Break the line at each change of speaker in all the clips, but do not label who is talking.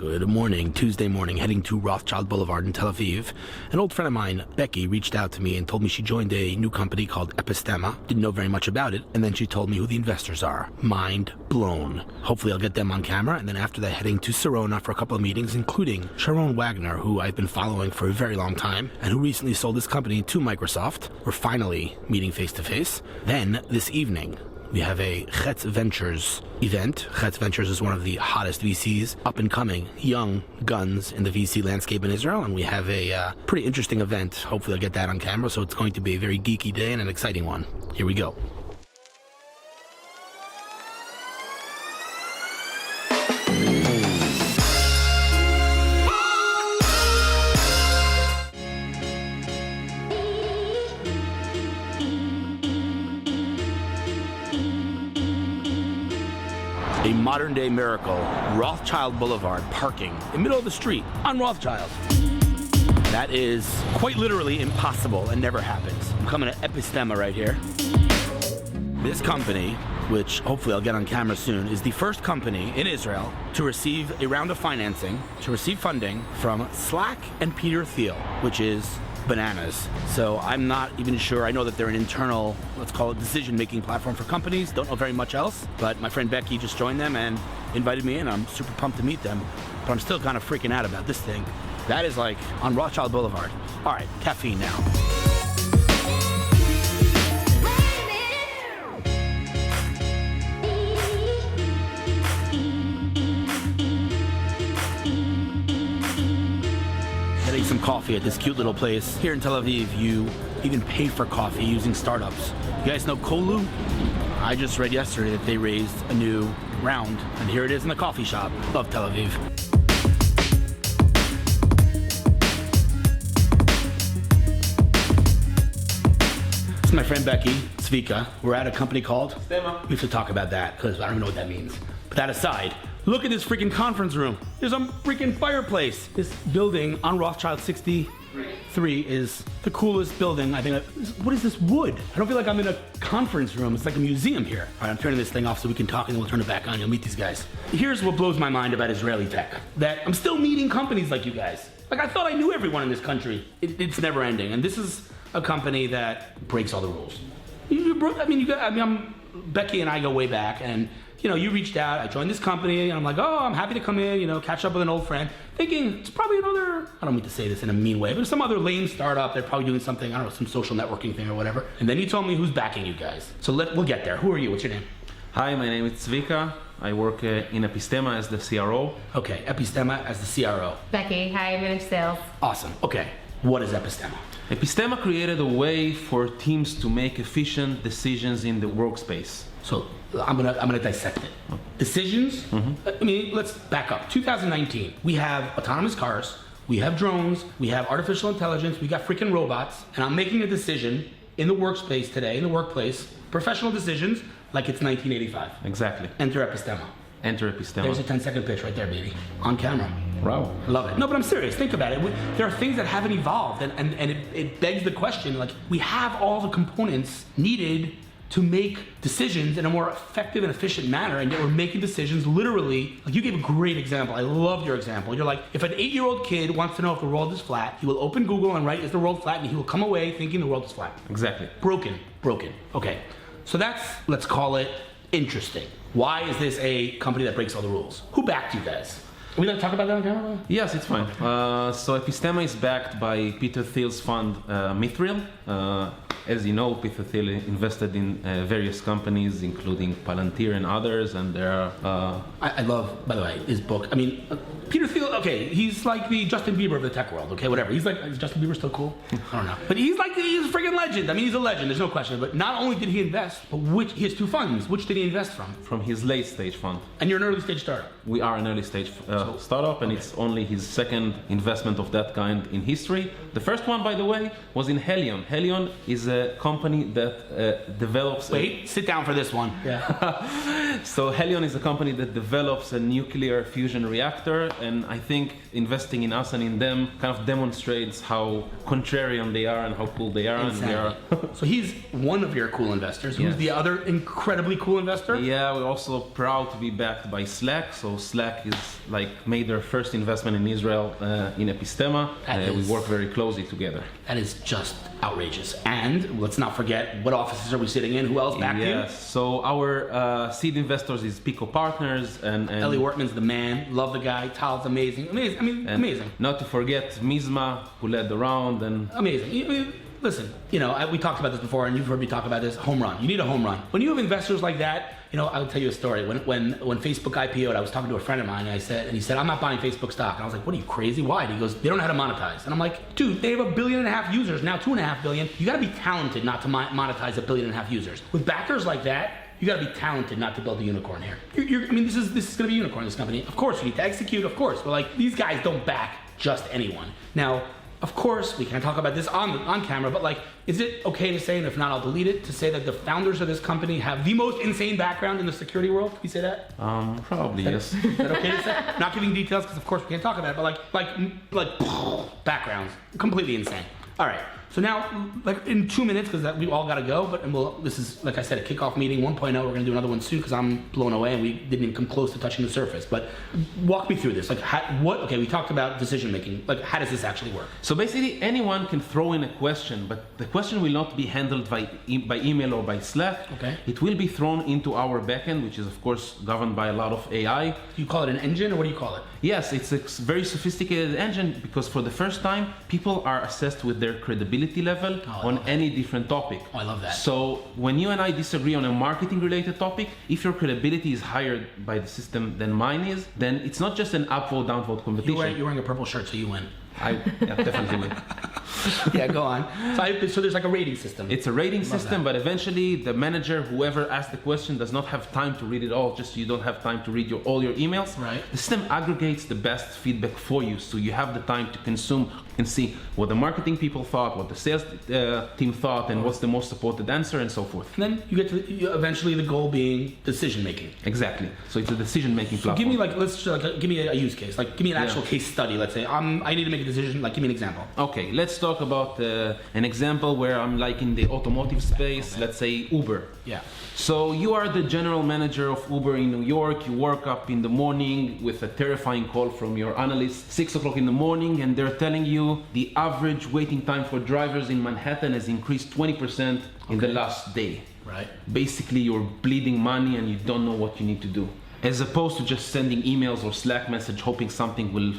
Good morning, Tuesday morning, heading to Rothschild Boulevard in Tel Aviv. An old friend of mine, Becky, reached out to me and told me she joined a new company called Epistema. Didn't know very much about it, and then she told me who the investors are. Mind blown. Hopefully I'll get them on camera, and then after that heading to Sarona for a couple of meetings, including Sharon Wagner, who I've been following for a very long time, and who recently sold this company to Microsoft. We're finally meeting face-to-face. Then, this evening, we have a Chetz Ventures event. Chetz Ventures is one of the hottest VCs, up and coming, young guns in the VC landscape in Israel, and we have a pretty interesting event. Hopefully I'll get that on camera, so it's going to be a very geeky day and an exciting one. Here we go. A modern-day miracle, Rothschild Boulevard, parking in the middle of the street on Rothschild. That is quite literally impossible and never happens. I'm coming to Epistema right here. This company, which hopefully I'll get on camera soon, is the first company in Israel to receive a round of financing, to receive funding from Slack and Peter Thiel, which is bananas. So I'm not even sure. I know that they're an internal, let's call it decision-making platform for companies. Don't know very much else, but my friend Becky just joined them and invited me in. I'm super pumped to meet them, but I'm still kind of freaking out about this thing. That is like on Rothschild Boulevard. All right, caffeine now. Some coffee at this cute little place. Here in Tel Aviv, you can pay for coffee using startups. You guys know Kolu? I just read yesterday that they raised a new round, and here it is in the coffee shop of Tel Aviv. This is my friend Becky, Zvika. We're at a company called Stema. We have to talk about that, because I don't even know what that means. But that aside, look at this freaking conference room. There's a freaking fireplace. This building on Rothschild 63 is the coolest building. I think. What is this wood? I don't feel like I'm in a conference room. It's like a museum here. All right, I'm turning this thing off so we can talk, and then we'll turn it back on. You'll meet these guys. Here's what blows my mind about Israeli tech. That I'm still meeting companies like you guys. Like I thought I knew everyone in this country. It's never ending. And this is a company that breaks all the rules. Becky and I go way back, and you reached out, I joined this company, and I'm like, oh, I'm happy to come in, catch up with an old friend, thinking it's probably another, I don't mean to say this in a mean way, but some other lame startup, they're probably doing something, I don't know, some social networking thing or whatever. And then you told me who's backing you guys. So we'll get there. Who are you? What's your name?
Hi, my name is Zvika. I work in Epistema as the CRO.
Okay, Epistema as the CRO.
Becky, hi, I manage sales.
Awesome. Okay, what is Epistema?
Epistema created a way for teams to make efficient decisions in the workspace.
So I'm gonna dissect it. Decisions. Let's back up. 2019. We have autonomous cars. We have drones. We have artificial intelligence. We got freaking robots. And I'm making a decision in the workspace today, in the workplace, professional decisions, like it's 1985.
Exactly.
Enter Epistema.
Enter Epistema.
There's a 10-second pitch right there, baby, on camera.
Wow.
Love it. No, but I'm serious. Think about it. There are things that haven't evolved, and it begs the question, like, we have all the components needed to make decisions in a more effective and efficient manner, and yet we're making decisions literally, like you gave a great example. I loved your example. You're like, if an 8-year-old kid wants to know if the world is flat, he will open Google and write, is the world flat? And he will come away thinking the world is flat.
Exactly.
Broken. Okay. So that's, let's call it, interesting. Why is this a company that breaks all the rules? Who backed you guys? Are we going to talk about that on camera?
Yes, it's fine. So Epistema is backed by Peter Thiel's fund, Mithril. As you know, Peter Thiel invested in various companies, including Palantir and others, and there are...
I love, by the way, his book. Peter Thiel, okay, he's like the Justin Bieber of the tech world, okay, whatever. Is Justin Bieber still cool? I don't know. But he's a freaking legend. He's a legend, there's no question. But not only did he invest, but he has 2 funds. Which did he invest from?
From his late stage fund.
And you're an early stage startup?
We are an early stage startup, and it's only his second investment of that kind in history. The first one, by the way, was in Helion. Helion is a company that develops...
Wait, sit down for this one. Yeah.
So Helion is a company that develops a nuclear fusion reactor and I think investing in us and in them kind of demonstrates how contrarian they are and how cool they are.
Exactly.
And they are.
So he's one of your cool investors. Who's
Yes.
the other incredibly cool investor?
Yeah, we're also proud to be backed by Slack. So Slack is made their first investment in Israel in Epistema. We work very closely together.
That is just outrageous. And let's not forget, what offices are we sitting in? Who else backed you?
Yes. So our seed investors is Pico Partners and
Ellie Wortman's the man. Love the guy. Tal's amazing. Amazing. I mean, amazing.
Not to forget Mizma, who led the round, and
amazing. Listen, we talked about this before, and you've heard me talk about this. Home run. You need a home run. When you have investors like that, I'll tell you a story. When Facebook IPO'd, I was talking to a friend of mine, and he said, I'm not buying Facebook stock. And I was like, what are you, crazy? Why? And he goes, they don't know how to monetize. And I'm like, dude, they have 1.5 billion users, now 2.5 billion. You got to be talented not to monetize 1.5 billion users. With backers like that, you got to be talented not to build a unicorn here. This is going to be a unicorn, this company. Of course, you need to execute, of course. But these guys don't back just anyone. Now, of course, we can't talk about this on camera, but is it okay to say, and if not, I'll delete it, to say that the founders of this company have the most insane background in the security world? Can we say that?
Probably, yes.
Is that okay to say? Not giving details, because of course we can't talk about it, but backgrounds, completely insane. All right. So now, in 2 minutes, because we all got to go, this is, like I said, a kickoff meeting 1.0. We're going to do another one soon because I'm blown away and we didn't even come close to touching the surface. But walk me through this. We talked about decision making. How does this actually work?
So basically, anyone can throw in a question, but the question will not be handled by email or by Slack.
Okay.
It will be thrown into our backend, which is, of course, governed by a lot of AI.
Do you call it an engine, or what do you call it?
Yes, it's a very sophisticated engine because for the first time, people are assessed with their credibility level on any different topic.
Oh, I love that.
So when you and I disagree on a marketing related topic, if your credibility is higher by the system than mine is, then it's not just an upvote, downvote competition.
You're wearing a purple shirt, so you win.
I definitely win.
Yeah, go on. So there's a rating system.
It's a rating system, but eventually the manager, whoever asked the question, does not have time to read it all, just so you don't have time to read all your emails.
Right.
The system aggregates the best feedback for you, so you have the time to consume and see what the marketing people thought, what the sales team thought, and what's the most supported answer, and so forth.
And then you get to eventually the goal being decision making.
Exactly. So it's a decision making platform.
Give me give me a use case. Give me an actual case study. Let's say I need to make a decision. Give me an example.
Okay, let's talk about an example where I'm in the automotive space. Let's say Uber.
Yeah.
So you are the general manager of Uber in New York. You work up in the morning with a terrifying call from your analyst, 6 o'clock in the morning, and they're telling you the average waiting time for drivers in Manhattan has increased 20% in the last day.
Right.
Basically, you're bleeding money and you don't know what you need to do. As opposed to just sending emails or Slack message hoping something will,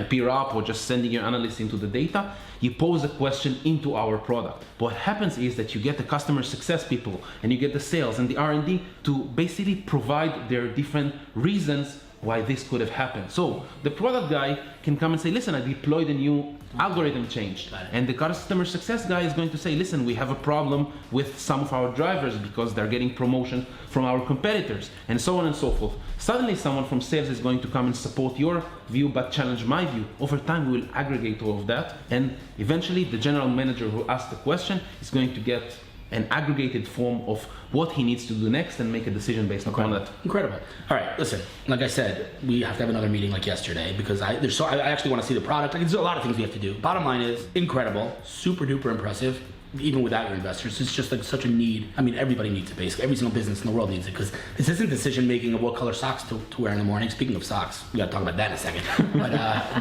appear up, or just sending your analyst into the data, you pose a question into our product. What happens is that you get the customer success people and you get the sales and the R&D to basically provide their different reasons why this could have happened. So the product guy can come and say, listen, I deployed a new algorithm change. And the customer success guy is going to say, listen, we have a problem with some of our drivers because they're getting promotion from our competitors, and so on and so forth. Suddenly someone from sales is going to come and support your view but challenge my view. Over time we will aggregate all of that, and eventually the general manager who asked the question is going to get an aggregated form of what he needs to do next and make a decision based upon that.
Incredible. All right, listen, like I said, we have to have another meeting like yesterday because I actually want to see the product. There's a lot of things we have to do. Bottom line is incredible, super duper impressive. Even without your investors, it's just such a need. I mean, everybody needs it basically. Every single business in the world needs it because this isn't decision making of what color socks to wear in the morning. Speaking of socks, we got to talk about that in a second.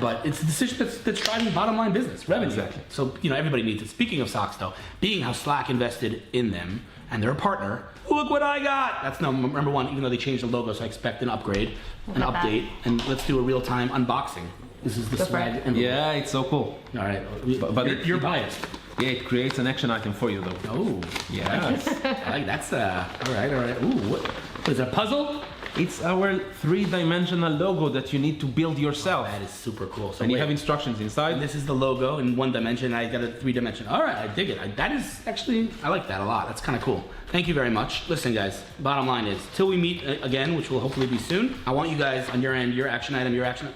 But it's a decision that's driving bottom line business revenue.
Exactly.
So everybody needs it. Speaking of socks, though, being how Slack invested in them and they're a partner. Look what I got! That's number one. Even though they changed the logo, so I expect an upgrade, an update, and let's do a real time unboxing. This is the swag.
Yeah, it's so cool.
All right, but you're biased.
Yeah, it creates an action item for you though.
Oh,
yes.
That's all right. Ooh, what is it, a puzzle?
It's our 3-dimensional logo that you need to build yourself.
Oh, that is super cool. So
and you have instructions inside.
And this is the logo in 1 dimension. I got a 3-dimension. All right, I dig it. That is actually, I like that a lot. That's kind of cool. Thank you very much. Listen, guys, bottom line is, till we meet again, which will hopefully be soon, I want you guys on your end, your action item,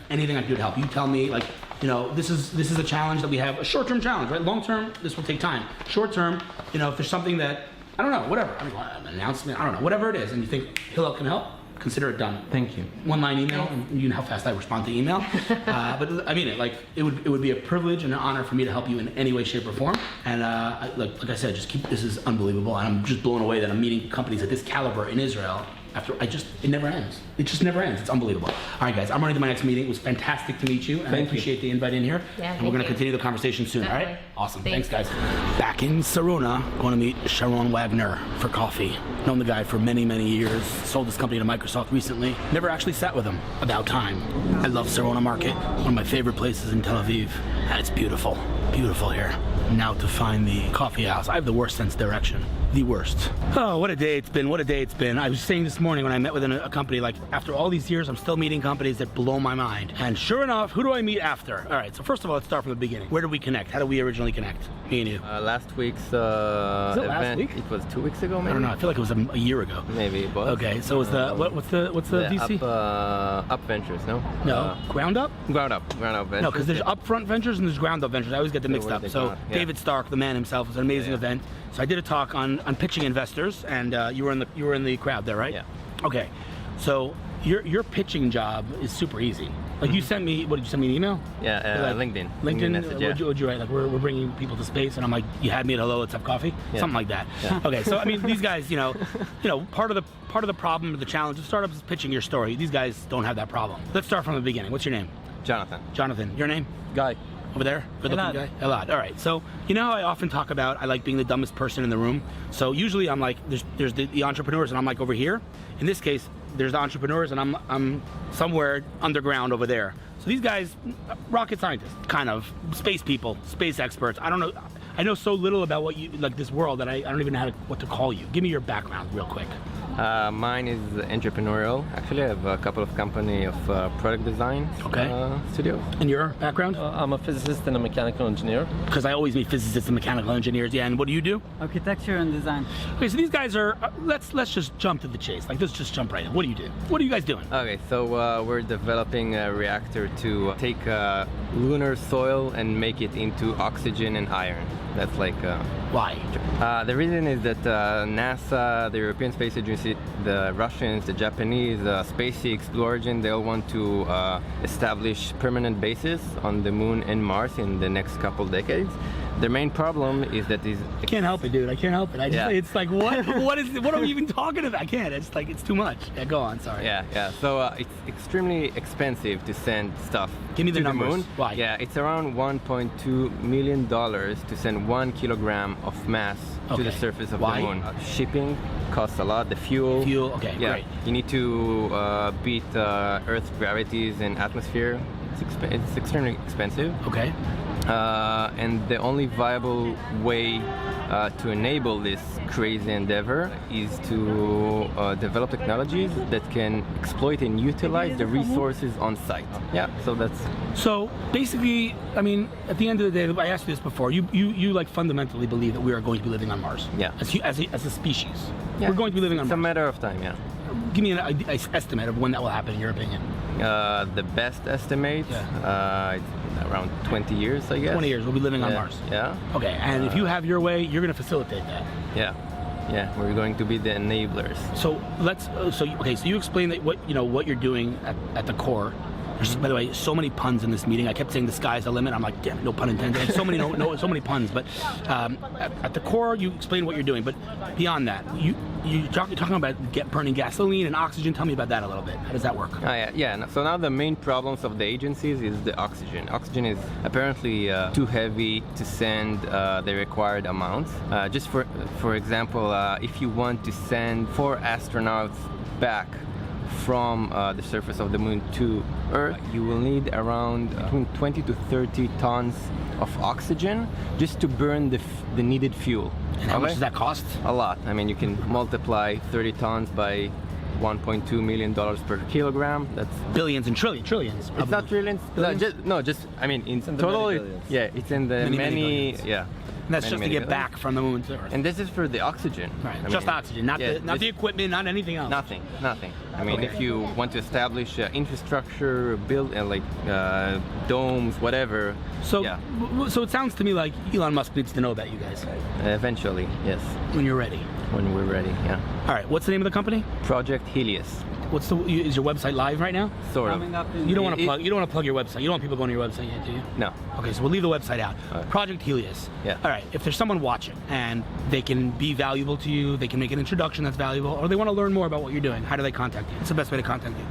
anything I can do to help. You tell me, this is a challenge that we have, a short-term challenge, right? Long-term, this will take time. Short-term, if there's something that, I don't know, whatever, an announcement, I don't know, whatever it is, and you think Hillel can help, consider it done.
Thank you.
One-line email, and you know how fast I respond to email. But I mean it. Like it would be a privilege and an honor for me to help you in any way, shape, or form. And like I said, this is unbelievable. And I'm just blown away that I'm meeting companies at this caliber in Israel. It never ends. It just never ends. It's unbelievable. All right, guys, I'm running to my next meeting. It was fantastic to meet you, and I appreciate the invite in here.
Yeah,
and we're going to continue the conversation soon, all right?
Definitely.
Awesome. Thanks, guys. Back in Sarona, going to meet Sharon Wagner for coffee. Known the guy for many, many years. Sold his company to Microsoft recently. Never actually sat with him. About time. I love Sarona Market. One of my favorite places in Tel Aviv. And it's beautiful. Beautiful here. Now to find the coffee house. I have the worst sense of direction. The worst. Oh, what a day it's been. What a day it's been. I was saying this morning when I met with a company, like after all these years, I'm still meeting companies that blow my mind. And sure enough, who do I meet after? All right, so first of all, let's start from the beginning. Where did we connect? How did we originally connect? Me and you.
Last week's
Was it
event.
last week?
It was 2 weeks ago, maybe.
I don't know. I feel like it was a year ago.
Maybe it was.
Okay, so what's the VC?
Up Ventures, no?
No, Ground Up?
Ground Up Ventures.
No, because there's Upfront Ventures and there's Ground Up Ventures. I always get them mixed up. So
yeah.
David Stark, the man himself, was an amazing event. So I did a talk on pitching investors, and you were in the crowd there, right?
Yeah.
Okay, so your pitching job is super easy. Like you sent me, what did you send me an email?
Yeah,
Like,
LinkedIn.
LinkedIn
message, yeah.
what'd you write? Like we're bringing people to space, and I'm like, you had me at hello, let's have coffee,
Yeah.
something like that.
Yeah.
Okay, so I mean, these guys, you know, part of the problem, the challenge of startups is pitching your story. These guys don't have that problem. Let's start from the beginning. What's your name?
Jonathan.
Jonathan. Your name?
Guy.
Over there? Good looking guy? Elad. All right. So, you know how I often talk about I like being the dumbest person in the room? So usually I'm like, there's the entrepreneurs and I'm like over here. In this case, there's the entrepreneurs and I'm somewhere underground over there. So these guys, rocket scientists, kind of, space people, space experts. I don't know. I know so little about what you, like this world, that I don't even know what to call you. Give me your background real quick.
Mine is entrepreneurial. Actually, I have a couple of company of product design studios.
And your background?
I'm a physicist and a mechanical engineer.
Because I always meet physicists and mechanical engineers. Yeah, and what do you do?
Architecture and design.
Okay, so these guys are, let's just jump to the chase. Like, let's just jump right in. What do you do? What are you guys doing?
Okay, so we're developing a reactor to take lunar soil and make it into oxygen and iron. That's like...
Why?
The reason is that NASA, the European Space Agency, the Russians, the Japanese, SpaceX, Blue Origin, they all want to establish permanent bases on the Moon and Mars in the next couple decades. Their main problem is that
I can't help it, dude. I can't help it. It's like, what are we even talking about? I can't. It's like, it's too much. Yeah, go on. Sorry.
Yeah. So it's extremely expensive to send stuff
Give me the
to
numbers.
the moon.
Why?
Yeah, it's around $1.2 million to send 1 kilogram of mass to the surface of
Why?
the moon. Shipping costs a lot. The fuel.
Okay,
yeah.
great.
You need to beat Earth's gravities and atmosphere. It's extremely expensive.
Okay.
And the only viable way to enable this crazy endeavor is to develop technologies that can exploit and utilize the resources on site. Yeah, so
basically, I mean, at the end of the day, I asked you this before. You like fundamentally believe that we are going to be living on Mars.
Yeah.
As a species,
yeah.
We're going to be living on
Mars. It's a matter of time. Yeah.
Give me an estimate of when that will happen, in your opinion.
The best estimate, it's around 20 years, I guess.
20 years, we'll be living on Mars.
Yeah.
Okay, and if you have your way, you're going to facilitate that.
Yeah, we're going to be the enablers.
So so you explain that what you're doing at the core. There's, by the way, so many puns in this meeting. I kept saying the sky's the limit. I'm like, damn, no pun intended. And so many puns. But at the core, you explain what you're doing. But beyond that, you're talking about burning gasoline and oxygen. Tell me about that a little bit. How does that work?
So now the main problems of the agencies is the oxygen. Oxygen is apparently too heavy to send the required amounts. Just for example, if you want to send 4 astronauts back from the surface of the moon to Earth, you will need around between 20 to 30 tons of oxygen just to burn the needed fuel.
And how much does that cost?
A lot. I mean, you can multiply 30 tons by $1.2 million per kilogram. That's
billions and trillions. Probably.
It's not trillions. I mean, in total, it's in the many. Yeah.
And that's just to get back from the moon to Earth.
And this is for the oxygen.
Right. Just oxygen, not the equipment, not anything else.
Nothing. I mean, if you want to establish infrastructure, build domes, whatever.
So,
yeah,
so it sounds to me like Elon Musk needs to know about you guys
eventually, yes,
when you're ready.
when we're ready. Yeah.
All right, what's the name of the company?
Project Helios.
Is your website live right now?
Sort of.
You don't want to plug. You don't want to plug your website. You don't want people going to your website yet, do you?
No.
Okay, so we'll leave the website out.
All right.
Project Helios.
Yeah.
All right. If there's someone watching and they can be valuable to you, they can make an introduction that's valuable, or they want to learn more about what you're doing, how do they contact you? What's the best way to contact you?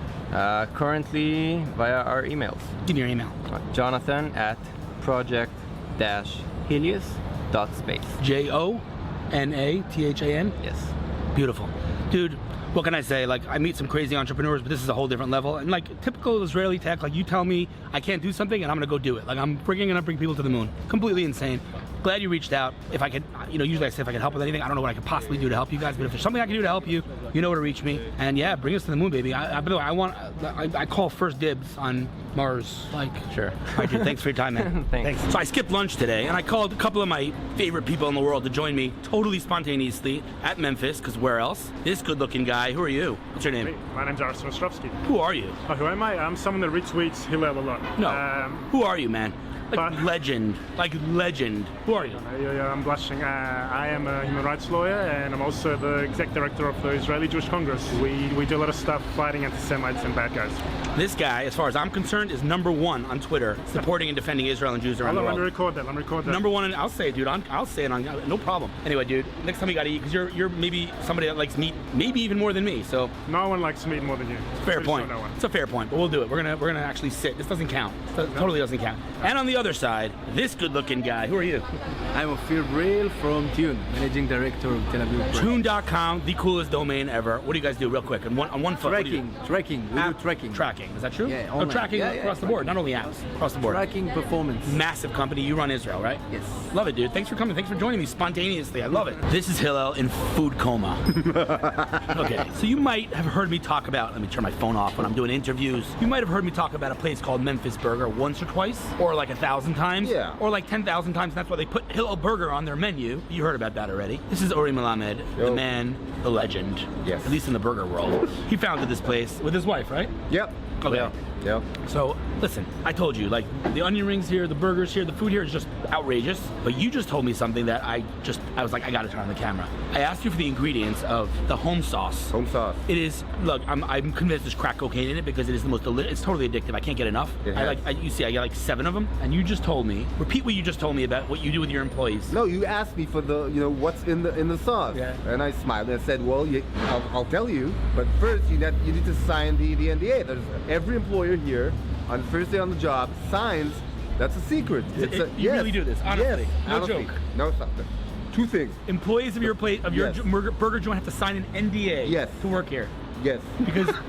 Currently via our emails.
Give me your email.
Jonathan@project-helios.space.
JONATHAN.
Yes.
Beautiful, dude. What can I say? Like, I meet some crazy entrepreneurs, but this is a whole different level. And like typical Israeli tech, like you tell me I can't do something and I'm gonna go do it. Like I'm gonna bring people to the moon. Completely insane. Glad you reached out. If I could, usually I say if I could help with anything, I don't know what I could possibly do to help you guys, but if there's something I can do to help you, you know where to reach me. And yeah, bring us to the moon, baby. By the way, I call first dibs on Mars. Like,
Sure.
all right, dude, thanks for your time, man.
Thanks.
So I skipped lunch today, and I called a couple of my favorite people in the world to join me, totally spontaneously, at Memphis, because where else? This good-looking guy. Who are you? What's your name?
My name's Aris Ostrovsky.
Who are you?
Who am I? I'm someone that retweets Hillel a lot.
No. Who are you, man? Like
but-
legend. Like legend. Who are you?
Yeah, I'm blushing. I am a human rights lawyer, and I'm also the exec director of the Israeli Jewish Congress. We do a lot of stuff fighting anti-Semites and bad guys.
This guy, as far as I'm concerned, is #1 on Twitter, supporting and defending Israel and Jews around the
Let me
world.
record that.
#1, and I'll say it, dude. I'll say it on no problem. Anyway, dude, next time we gotta eat, because you're maybe somebody that likes meat, maybe even more than me. So
No one likes meat more than you.
fair
Pretty
point.
sure no one.
It's a fair point, but we'll do it. We're gonna actually sit. This doesn't count. Totally doesn't count. And on the other side, this good-looking guy. Who are you?
I'm Ophir Brill from Tune, Managing Director of Tel Aviv.
Tune.com, the coolest domain ever. What do you guys do, real quick? On one foot. what do you do?
Tracking. We do
App
tracking.
Tracking. Is that true?
Yeah,
Oh,
online.
tracking
Yeah,
across the board, not only apps, across the board.
Tracking performance.
Massive company. You run Israel, right?
Yes.
Love it, dude. Thanks for coming. Thanks for joining me spontaneously. I love it. This is Hillel in food coma. Okay, so you might have heard me talk about, let me turn my phone off when I'm doing interviews. You might have heard me talk about a place called Memphis Burger once or twice, or like 1,000 times,
Yeah.
or like 10,000 times. That's why they put Hillel Burger on their menu. You heard about that already. This is Ori Melamed, the man, the legend,
Yes.
at least in the burger world. He founded this place with his wife, right?
Yep.
Okay.
Yep.
So, listen, I told you, like, the onion rings here, the burgers here, the food here is just outrageous. But you just told me something that I was like, I gotta turn on the camera. I asked you for the ingredients of the home sauce.
Home sauce.
It is, look, I'm convinced there's crack cocaine in it because it is the most it's totally addictive. I can't get enough.
It
I
has.
you see, I got like 7 of them. And you just told me, repeat what you just told me about what you do with your employees.
No, you asked me for the, what's in the sauce.
Yeah.
And I smiled and I said, well, I'll tell you, but first you need to sign the NDA. There's every employer here on the first day on the job signs. That's a secret.
You really do this, honestly.
Yes,
No
honestly.
joke.
No something. 2 things.
Employees of your
Yes.
burger joint have to sign an NDA
Yes.
to work here.
Yes.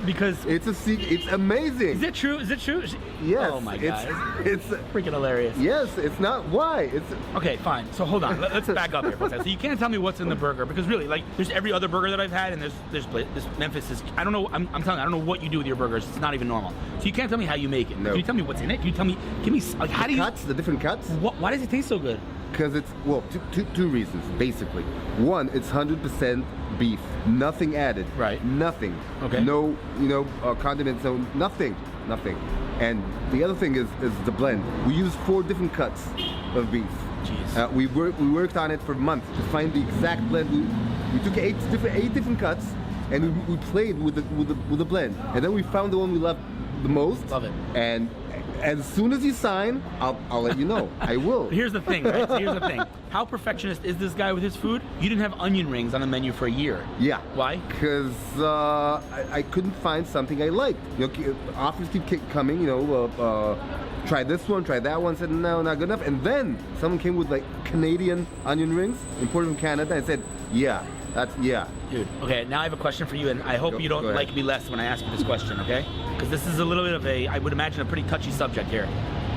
Because
It's a secret. It's amazing.
is it true? Is it true?
Yes.
Oh my god.
It's
Freaking hilarious.
yes. It's not. Why? It's
Okay, fine. So hold on. Let's back up here for a second. So you can't tell me what's in the burger because really, like, there's every other burger that I've had, and this Memphis is. I don't know. I'm telling you, I don't know what you do with your burgers. It's not even normal. So you can't tell me how you make it.
No.
Can you tell me what's in it? Can you tell me? Give me like how do you?
cuts. The different cuts.
Why does it taste so good?
Because it's, well, two reasons, basically. One, it's 100% beef, nothing added.
Right.
Nothing.
Okay.
No, condiments, so nothing. And the other thing is the blend. We use 4 different cuts of beef.
Jeez.
We worked on it for months to find the exact blend. We took 8 different cuts, and we played with the blend. And then we found the one we loved the most.
Love it.
And as soon as you sign, I'll let you know. I will.
But here's the thing, right? So here's the thing. How perfectionist is this guy with his food? You didn't have onion rings on the menu for a year.
Yeah.
Why?
Because I couldn't find something I liked. Offers keep coming. Try this one, try that one. Said no, not good enough. And then someone came with like Canadian onion rings, imported from Canada, and said, yeah, yeah.
Dude, okay, now I have a question for you, and I hope you don't
go ahead.
like me less when I ask you this question, okay? Because this is a little bit of I would imagine, a pretty touchy subject here.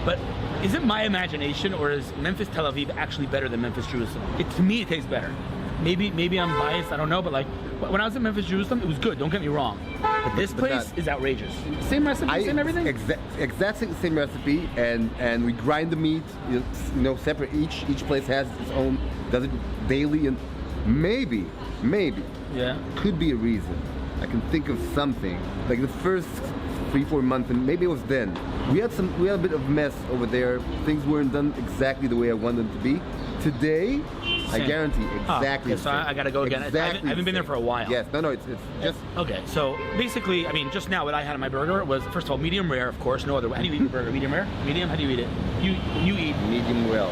But is it my imagination, or is Memphis Tel Aviv actually better than Memphis Jerusalem? To me, it tastes better. Maybe I'm biased, I don't know, but like, when I was in Memphis Jerusalem, it was good, don't get me wrong. But this place is outrageous. Same recipe, same everything?
Exactly the same recipe, and we grind the meat, separate. Each place has its own, does it daily, and maybe
Yeah.
could be a reason I can think of something. Like the first 3-4 months, and maybe it was then. We had a bit of mess over there. Things weren't done exactly the way I wanted them to be. Today, I guarantee exactly.
So I gotta go again.
Exactly
I haven't been there for a while.
Yes, no, it's just
Okay, so basically, I mean, just now what I had in my burger was, first of all, medium rare, of course, no other way. How do you eat your burger? Medium rare? Medium? How do you eat it? You eat
medium well.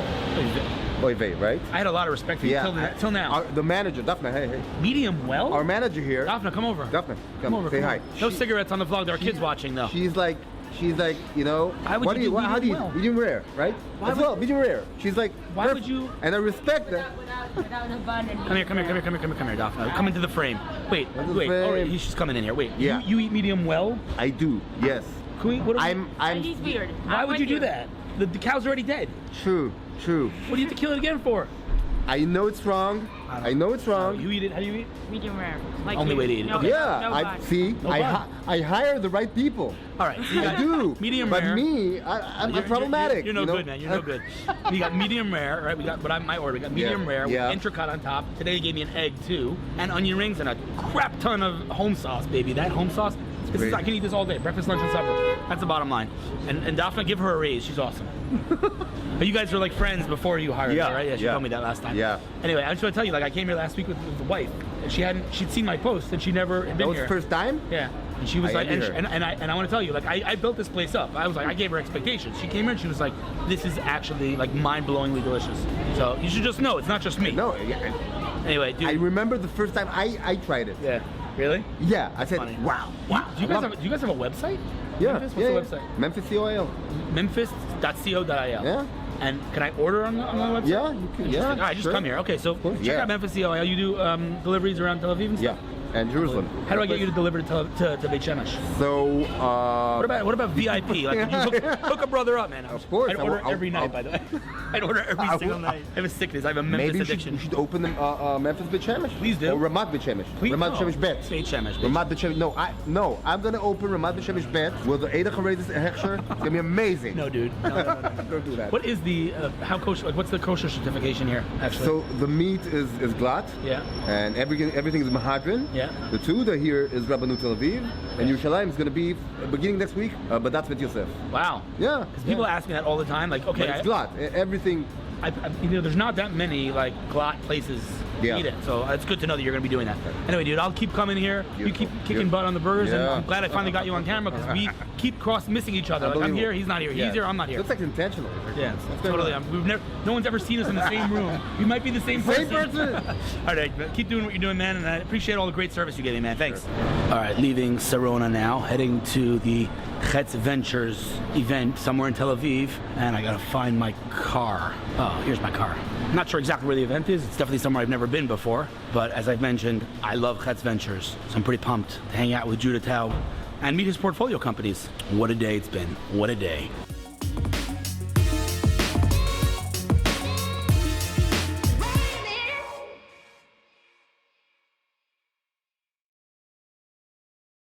Oy vey, right?
I had a lot of respect for you till now.
The manager, Daphne, hey.
Medium well?
Our manager here.
Daphne, come over.
Daphne, come
over.
say hi.
No cigarettes on the vlog. There are kids watching, though.
She's like, you know,
How would you do
how do you
medium well?
medium rare, right?
Why
As
would-
well, medium rare. She's like,
Why
perfect.
would you-
And I respect that.
Without a bun and
Come here, Daphne. Come into the frame. Wait.
Into the frame.
All right, she's coming in here. Wait.
Yeah.
You eat medium well?
I do, yes.
Can we, what are we-
He's weird.
Why would you do that? The cow's already dead.
True.
What do you have to kill it again for?
I know it's wrong. I know it's wrong.
You eat it. How do you eat?
medium rare? Like
Only way to eat it.
No,
Okay.
Yeah,
no
I
bun.
see.
No bun.
I hire the right people.
All right. So you
I
got
do.
medium
but
rare.
me, I'm
You're-
problematic.
You're no
you know?
good, man. You're no good. We got medium rare, right? We got, but my order. We got medium rare with
yeah.
entrecote on top. Today they gave me an egg too, and onion rings, and a crap ton of home sauce, baby. That home sauce. This is, I can eat this all day. Breakfast, lunch, and supper. That's the bottom line. And Daphne, give her a raise. She's awesome. But you guys were like friends before you hired her, right? Yeah, she told me that last time.
Yeah.
Anyway, I just want to tell you, like, I came here last week with the wife, and she'd seen my post, and she never had been
That was
here.
the first time?
Yeah. And she was
I
like,
envy
and
her.
I want to tell you, like, I built this place up. I was like, I gave her expectations. She came here and she was like, this is actually like mind-blowingly delicious. So you should just know, it's not just me.
No, yeah.
Anyway, dude.
I remember the first time I tried it.
Yeah. Really?
Yeah, I said,
Funny.
wow.
Do you guys have a website?
Yeah.
Memphis?
yeah,
What's the website?
Memphis COIL.
Memphis.co.il.
Yeah.
And can I order on the website?
Yeah, you can. Yeah.
All right, just
sure.
come here. Okay, so
course,
check
yeah.
out Memphis COIL. You do deliveries around Tel Aviv and stuff?
Yeah. And Jerusalem.
How do I get you to deliver to Beit Shemesh?
So,
What about VIP? Like, could you hook a brother up, man?
Of course,
I'd order
I'll-
every night, by the way. I'd order every single night. I have a sickness. I have a Memphis
maybe
addiction.
you should open them Memphis Beit Shemesh.
Please do.
Or Ramat Beit Shemesh.
Please-
Ramat
no.
Shemesh Bet.
Beit Shemesh.
Ramat Beit Shemesh. No, I'm gonna open Ramat Beit Shemesh Bet with the Eidach Haredis Hechsher. It's gonna be amazing.
No, dude. No.
Don't do that.
What is the how kosher? Like, what's the kosher certification here? Actually.
So the meat is glatt.
Yeah.
And everything is mahadrin.
Yeah.
The Tuda here is Rabbanu Tel Aviv, and Yerushalayim is going to be beginning next week, but that's with Yosef.
Wow.
Yeah.
Because people ask me that all the time. Like, okay,
But it's glatt. Everything.
there's not that many like glot places to eat it, so it's good to know that you're going to be doing that. Anyway, dude, I'll keep coming here. You keep kicking butt on the burgers, and
Yeah.
I'm glad I finally got you on camera because we keep missing each other. Like, I'm here, he's not here. He's here, I'm not here.
Looks like intentional.
Yeah,
What's going
totally.
on?
No one's ever seen us in the same room. We might be the same person.
Same person.
All right, keep doing what you're doing, man, and I appreciate all the great service you gave me, man. Thanks. All right, leaving Sarona now, heading to the Chetz Ventures event somewhere in Tel Aviv, and I gotta find my car. Oh, here's my car. I'm not sure exactly where the event is. It's definitely somewhere I've never been before, but as I've mentioned, I love Chetz Ventures, so I'm pretty pumped to hang out with Judah Taub and meet his portfolio companies. What a day it's been. What a day.